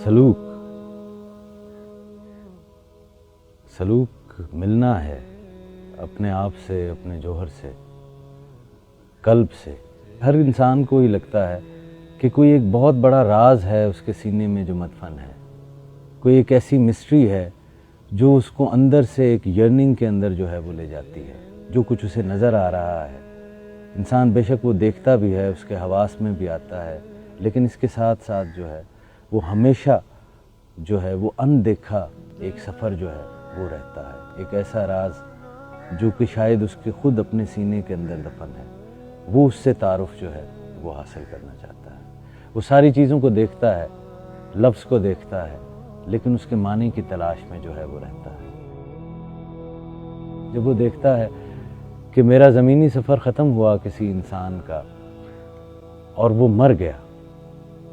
سلوک ملنا ہے اپنے آپ سے، اپنے جوہر سے، قلب سے۔ ہر انسان کو ہی لگتا ہے کہ کوئی ایک بہت بڑا راز ہے اس کے سینے میں جو مدفن ہے، کوئی ایک ایسی مسٹری ہے جو اس کو اندر سے ایک یرننگ کے اندر جو ہے وہ لے جاتی ہے، جو کچھ اسے نظر آ رہا ہے۔ انسان بے شک وہ دیکھتا بھی ہے، اس کے حواس میں بھی آتا ہے، لیکن اس کے ساتھ ساتھ جو ہے وہ ہمیشہ جو ہے وہ اندیکھا ایک سفر جو ہے وہ رہتا ہے، ایک ایسا راز جو کہ شاید اس کے خود اپنے سینے کے اندر دفن ہے، وہ اس سے تعارف جو ہے وہ حاصل کرنا چاہتا ہے۔ وہ ساری چیزوں کو دیکھتا ہے، لفظ کو دیکھتا ہے، لیکن اس کے معنی کی تلاش میں جو ہے وہ رہتا ہے۔ جب وہ دیکھتا ہے کہ میرا زمینی سفر ختم ہوا کسی انسان کا اور وہ مر گیا،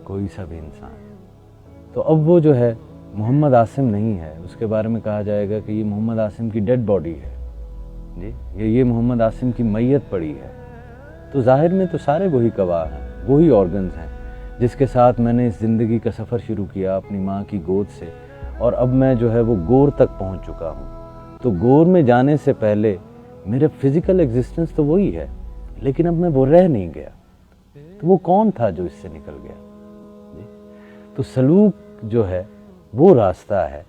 کوئی سا بھی انسان، تو اب وہ جو ہے محمد عاصم نہیں ہے، اس کے بارے میں کہا جائے گا کہ یہ محمد عاصم کی ڈیڈ باڈی ہے جی، یہ محمد عاصم کی میت پڑی ہے۔ تو ظاہر میں تو سارے وہی گواہ ہیں، وہی آرگنز ہیں جس کے ساتھ میں نے اس زندگی کا سفر شروع کیا اپنی ماں کی گود سے، اور اب میں جو ہے وہ گور تک پہنچ چکا ہوں۔ تو گور میں جانے سے پہلے میرا فزیکل ایگزسٹنس تو وہی ہے، لیکن اب میں وہ رہ نہیں گیا، تو وہ کون تھا جو اس سے نکل گیا جی؟ تو سلوک جو ہے وہ راستہ ہے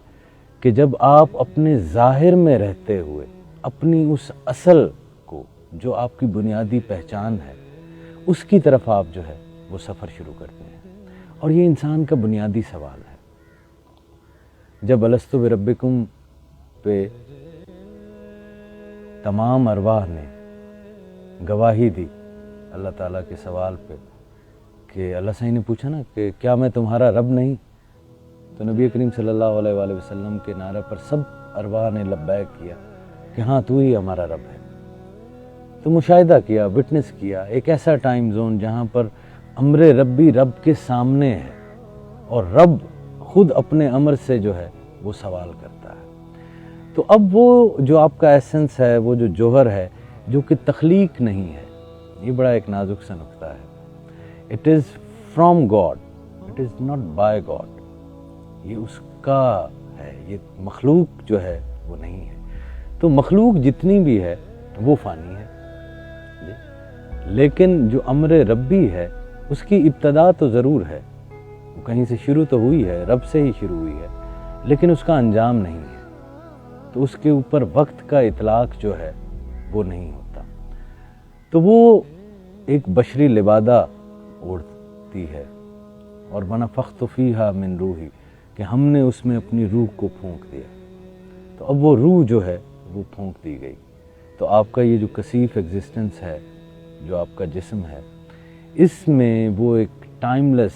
کہ جب آپ اپنے ظاہر میں رہتے ہوئے اپنی اس اصل کو جو آپ کی بنیادی پہچان ہے اس کی طرف آپ جو ہے وہ سفر شروع کرتے ہیں۔ اور یہ انسان کا بنیادی سوال ہے۔ جب الستو بربکم پہ تمام ارواح نے گواہی دی اللہ تعالیٰ کے سوال پہ کہ اللہ صحیح نے پوچھا نا کہ کیا میں تمہارا رب نہیں، تو نبی کریم صلی اللہ علیہ وآلہ وسلم کے نعرے پر سب ارواح نے لبیک کیا کہ ہاں تو ہی ہمارا رب ہے۔ تو مشاہدہ کیا، وٹنس کیا ایک ایسا ٹائم زون جہاں پر امر ربی رب کے سامنے ہے اور رب خود اپنے امر سے جو ہے وہ سوال کرتا ہے۔ تو اب وہ جو آپ کا ایسنس ہے، وہ جو جوہر ہے جو کہ تخلیق نہیں ہے، یہ بڑا ایک نازک سا نقطہ ہے۔ It is from God, it is not by God, یہ اس کا ہے، یہ مخلوق جو ہے وہ نہیں ہے۔ تو مخلوق جتنی بھی ہے وہ فانی ہے جی، لیکن جو امر ربی ہے اس کی ابتدا تو ضرور ہے، وہ کہیں سے شروع تو ہوئی ہے، رب سے ہی شروع ہوئی ہے، لیکن اس کا انجام نہیں ہے، تو اس کے اوپر وقت کا اطلاق جو ہے وہ نہیں ہوتا۔ تو وہ ایک بشری لبادہ اوڑھتی ہے، اور وَنَفَخْتُ فِيهَا مِن روحی، کہ ہم نے اس میں اپنی روح کو پھونک دیا۔ تو اب وہ روح جو ہے وہ پھونک دی گئی، تو آپ کا یہ جو کثیف ایگزسٹنس ہے، جو آپ کا جسم ہے، اس میں وہ ایک time less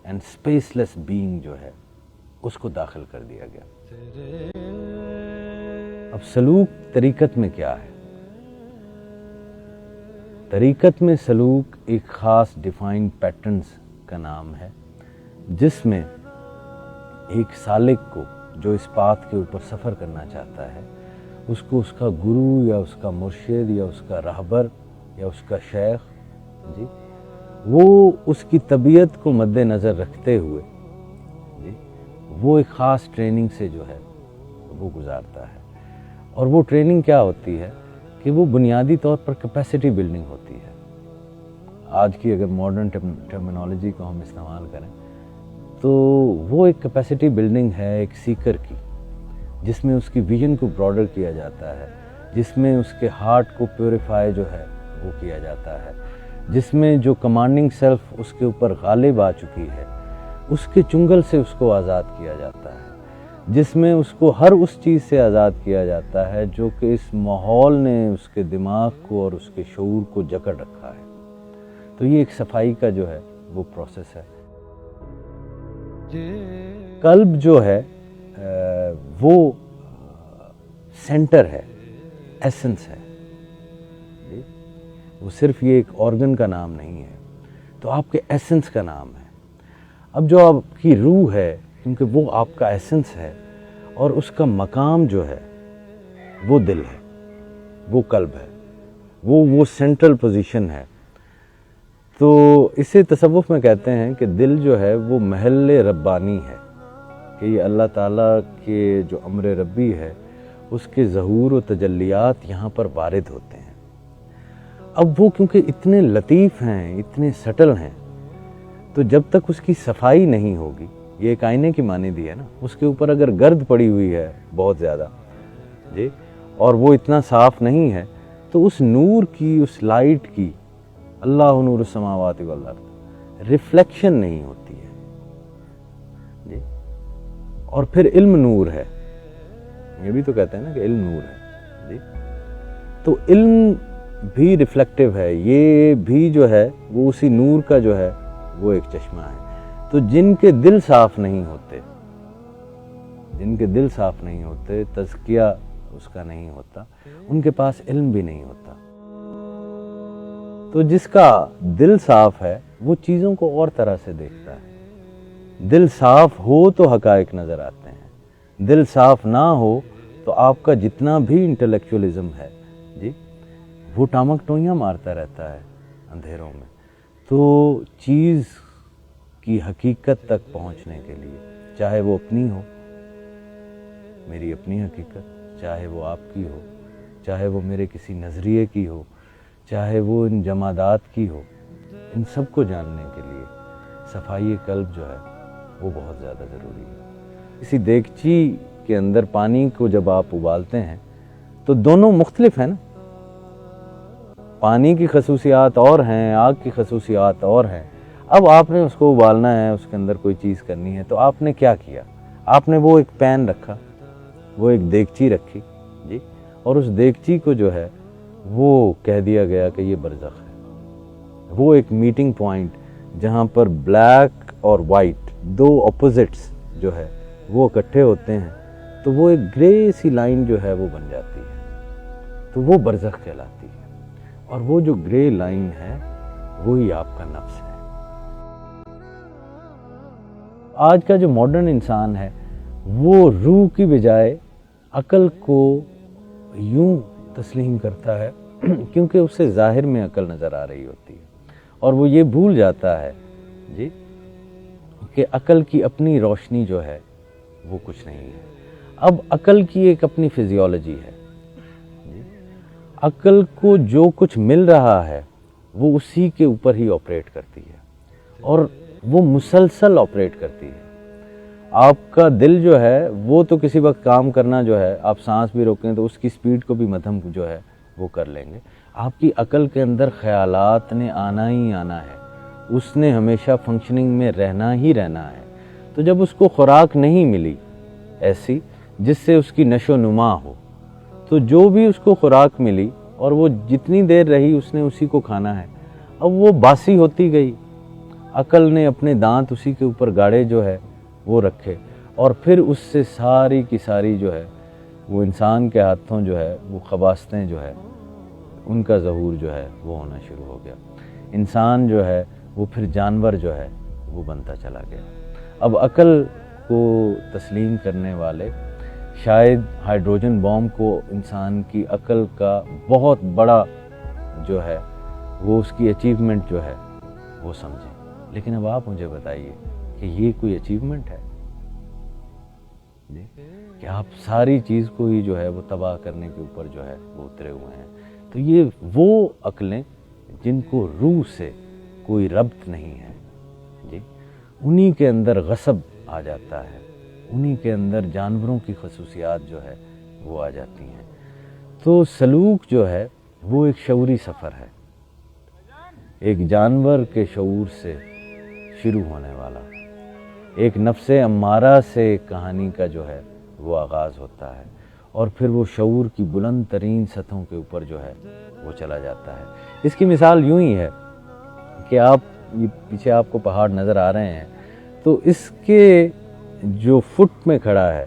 and space less being جو ہے اس کو داخل کر دیا گیا۔ اب سلوک طریقت میں کیا ہے؟ طریقت میں سلوک ایک خاص ڈیفائنڈ پیٹرنز کا نام ہے، جس میں ایک سالک کو جو اس پاتھ کے اوپر سفر کرنا چاہتا ہے، اس کو اس کا گرو یا اس کا مرشد یا اس کا رہبر یا اس کا شیخ جی، وہ اس کی طبیعت کو مد نظر رکھتے ہوئے جی وہ ایک خاص ٹریننگ سے جو ہے وہ گزارتا ہے۔ اور وہ ٹریننگ کیا ہوتی ہے کہ وہ بنیادی طور پر کیپیسٹی بلڈنگ ہوتی ہے۔ آج کی اگر ماڈرن ٹرمینالوجی کو ہم استعمال کریں تو وہ ایک کیپیسٹی بلڈنگ ہے ایک سیکر کی، جس میں اس کی ویژن کو براڈر کیا جاتا ہے، جس میں اس کے ہارٹ کو پیوریفائی جو ہے وہ کیا جاتا ہے، جس میں جو کمانڈنگ سیلف اس کے اوپر غالب آ چکی ہے اس کے چنگل سے اس کو آزاد کیا جاتا ہے، جس میں اس کو ہر اس چیز سے آزاد کیا جاتا ہے جو کہ اس ماحول نے اس کے دماغ کو اور اس کے شعور کو جکڑ رکھا ہے۔ تو یہ ایک صفائی کا جو ہے وہ پروسیس ہے۔ قلب جو ہے وہ سینٹر ہے، ایسنس ہے، وہ صرف یہ ایک آرگن کا نام نہیں ہے، تو آپ کے ایسنس کا نام ہے۔ اب جو آپ کی روح ہے، کیونکہ وہ آپ کا ایسنس ہے اور اس کا مقام جو ہے وہ دل ہے، وہ قلب ہے، وہ سینٹرل پوزیشن ہے۔ تو اسے تصوف میں کہتے ہیں کہ دل جو ہے وہ محل ربانی ہے، کہ یہ اللہ تعالیٰ کے جو امر ربی ہے اس کے ظہور و تجلیات یہاں پر وارد ہوتے ہیں۔ اب وہ کیونکہ اتنے لطیف ہیں، اتنے سٹل ہیں، تو جب تک اس کی صفائی نہیں ہوگی، یہ ایک آئینے کی مانند ہے نا، اس کے اوپر اگر گرد پڑی ہوئی ہے بہت زیادہ جی، اور وہ اتنا صاف نہیں ہے، تو اس نور کی، اس لائٹ کی، اللہ نور السماوات والارض، ریفلیکشن نہیں ہوتی ہے جی۔ اور پھر علم نور ہے، یہ بھی تو کہتے ہیں نا کہ علم نور ہے جی، تو علم بھی ریفلیکٹیو ہے، یہ بھی جو ہے وہ اسی نور کا جو ہے وہ ایک چشمہ ہے۔ تو جن کے دل صاف نہیں ہوتے، جن کے دل صاف نہیں ہوتے، تزکیہ اس کا نہیں ہوتا، ان کے پاس علم بھی نہیں ہوتا۔ تو جس کا دل صاف ہے وہ چیزوں کو اور طرح سے دیکھتا ہے۔ دل صاف ہو تو حقائق نظر آتے ہیں، دل صاف نہ ہو تو آپ کا جتنا بھی انٹلیکچولی ہے جی، وہ ٹامک ٹوئیاں مارتا رہتا ہے اندھیروں میں۔ تو چیز کی حقیقت تک پہنچنے کے لیے، چاہے وہ اپنی ہو، میری اپنی حقیقت، چاہے وہ آپ کی ہو، چاہے وہ میرے کسی نظریے کی ہو، چاہے وہ ان جمادات کی ہو، ان سب کو جاننے کے لیے صفائی قلب جو ہے وہ بہت زیادہ ضروری ہے۔ کسی دیگچی کے اندر پانی کو جب آپ ابالتے ہیں تو دونوں مختلف ہیں نا، پانی کی خصوصیات اور ہیں، آگ کی خصوصیات اور ہیں۔ اب آپ نے اس کو ابالنا ہے، اس کے اندر کوئی چیز کرنی ہے، تو آپ نے کیا کیا؟ آپ نے وہ ایک پین رکھا، وہ ایک دیگچی رکھی جی، اور اس دیگچی کو جو ہے وہ کہہ دیا گیا کہ یہ برزخ ہے۔ وہ ایک میٹنگ پوائنٹ جہاں پر بلیک اور وائٹ دو اپوزٹس جو ہے وہ اکٹھے ہوتے ہیں، تو وہ ایک گرے سی لائن جو ہے وہ بن جاتی ہے، تو وہ برزخ کہلاتی ہے۔ اور وہ جو گرے لائن ہے وہی آپ کا نفس ہے۔ آج کا جو ماڈرن انسان ہے وہ روح کی بجائے عقل کو یوں تسلیم کرتا ہے کیونکہ اسے ظاہر میں عقل نظر آ رہی ہوتی ہے، اور وہ یہ بھول جاتا ہے جی کہ عقل کی اپنی روشنی جو ہے وہ کچھ نہیں ہے۔ اب عقل کی ایک اپنی فزیولوجی ہے جی، عقل کو جو کچھ مل رہا ہے وہ اسی کے اوپر ہی آپریٹ کرتی ہے، اور وہ مسلسل آپریٹ کرتی ہے۔ آپ کا دل جو ہے وہ تو کسی وقت کام کرنا جو ہے، آپ سانس بھی روکیں تو اس کی سپیڈ کو بھی مدھم جو ہے وہ کر لیں گے۔ آپ کی عقل کے اندر خیالات نے آنا ہی آنا ہے، اس نے ہمیشہ فنکشننگ میں رہنا ہی رہنا ہے۔ تو جب اس کو خوراک نہیں ملی ایسی جس سے اس کی نشو و نما ہو، تو جو بھی اس کو خوراک ملی اور وہ جتنی دیر رہی اس نے اسی کو کھانا ہے، اب وہ باسی ہوتی گئی۔ عقل نے اپنے دانت اسی کے اوپر گاڑے جو ہے وہ رکھے، اور پھر اس سے ساری کی ساری جو ہے وہ انسان کے ہاتھوں جو ہے وہ خباستیں جو ہے ان کا ظہور جو ہے وہ ہونا شروع ہو گیا۔ انسان جو ہے وہ پھر جانور جو ہے وہ بنتا چلا گیا۔ اب عقل کو تسلیم کرنے والے شاید ہائیڈروجن بوم کو انسان کی عقل کا بہت بڑا جو ہے وہ اس کی اچیومنٹ جو ہے وہ سمجھیں، لیکن اب آپ مجھے بتائیے کہ یہ کوئی اچیومنٹ ہے جی، کہ آپ ساری چیز کو ہی جو ہے وہ تباہ کرنے کے اوپر جو ہے وہ اترے ہوئے ہیں۔ تو یہ وہ عقلیں جن کو روح سے کوئی ربط نہیں ہے جی، انہی کے اندر غصب آ جاتا ہے، انہی کے اندر جانوروں کی خصوصیات جو ہے وہ آ جاتی ہیں۔ تو سلوک جو ہے وہ ایک شعوری سفر ہے، ایک جانور کے شعور سے شروع ہونے والا، ایک نفس امارہ سے ایک کہانی کا جو ہے وہ آغاز ہوتا ہے، اور پھر وہ شعور کی بلند ترین سطحوں کے اوپر جو ہے وہ چلا جاتا ہے۔ اس کی مثال یوں ہی ہے کہ آپ یہ پیچھے آپ کو پہاڑ نظر آ رہے ہیں، تو اس کے جو فٹ میں کھڑا ہے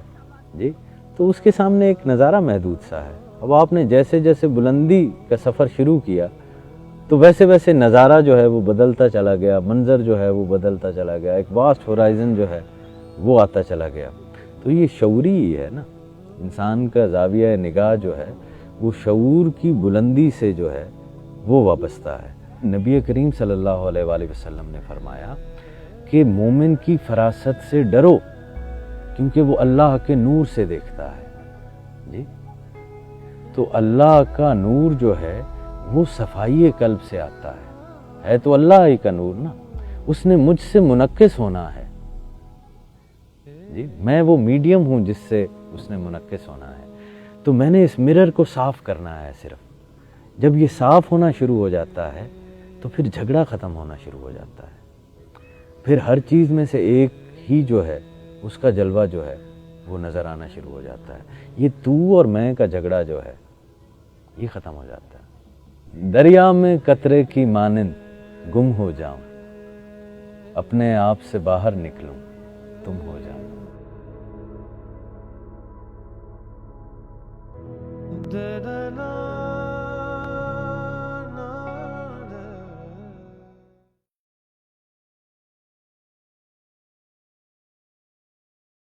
جی، تو اس کے سامنے ایک نظارہ محدود سا ہے۔ اب آپ نے جیسے جیسے بلندی کا سفر شروع کیا تو ویسے ویسے نظارہ جو ہے وہ بدلتا چلا گیا، منظر جو ہے وہ بدلتا چلا گیا، ایک واسٹ ہورائزن جو ہے وہ آتا چلا گیا۔ تو یہ شعوری ہی ہے نا، انسان کا زاویہ نگاہ جو ہے وہ شعور کی بلندی سے جو ہے وہ وابستہ ہے۔ نبی کریم صلی اللہ علیہ وآلہ وسلم نے فرمایا کہ مومن کی فراست سے ڈرو، کیونکہ وہ اللہ کے نور سے دیکھتا ہے جی. تو اللہ کا نور جو ہے وہ صفائی قلب سے آتا ہے تو اللہ ہی کا نور نا. اس نے مجھ سے منقص ہونا ہے جی. میں وہ میڈیم ہوں جس سے اس نے منقص ہونا ہے. تو میں نے اس مرر کو صاف کرنا ہے صرف. جب یہ صاف ہونا شروع ہو جاتا ہے تو پھر جھگڑا ختم ہونا شروع ہو جاتا ہے. پھر ہر چیز میں سے ایک ہی جو ہے اس کا جلوہ جو ہے وہ نظر آنا شروع ہو جاتا ہے. یہ تو اور میں کا جھگڑا جو ہے یہ ختم ہو جاتا ہے. دریا میں قطرے کی مانند گم ہو جاؤں, اپنے آپ سے باہر نکلوں تم ہو جاؤ. da da da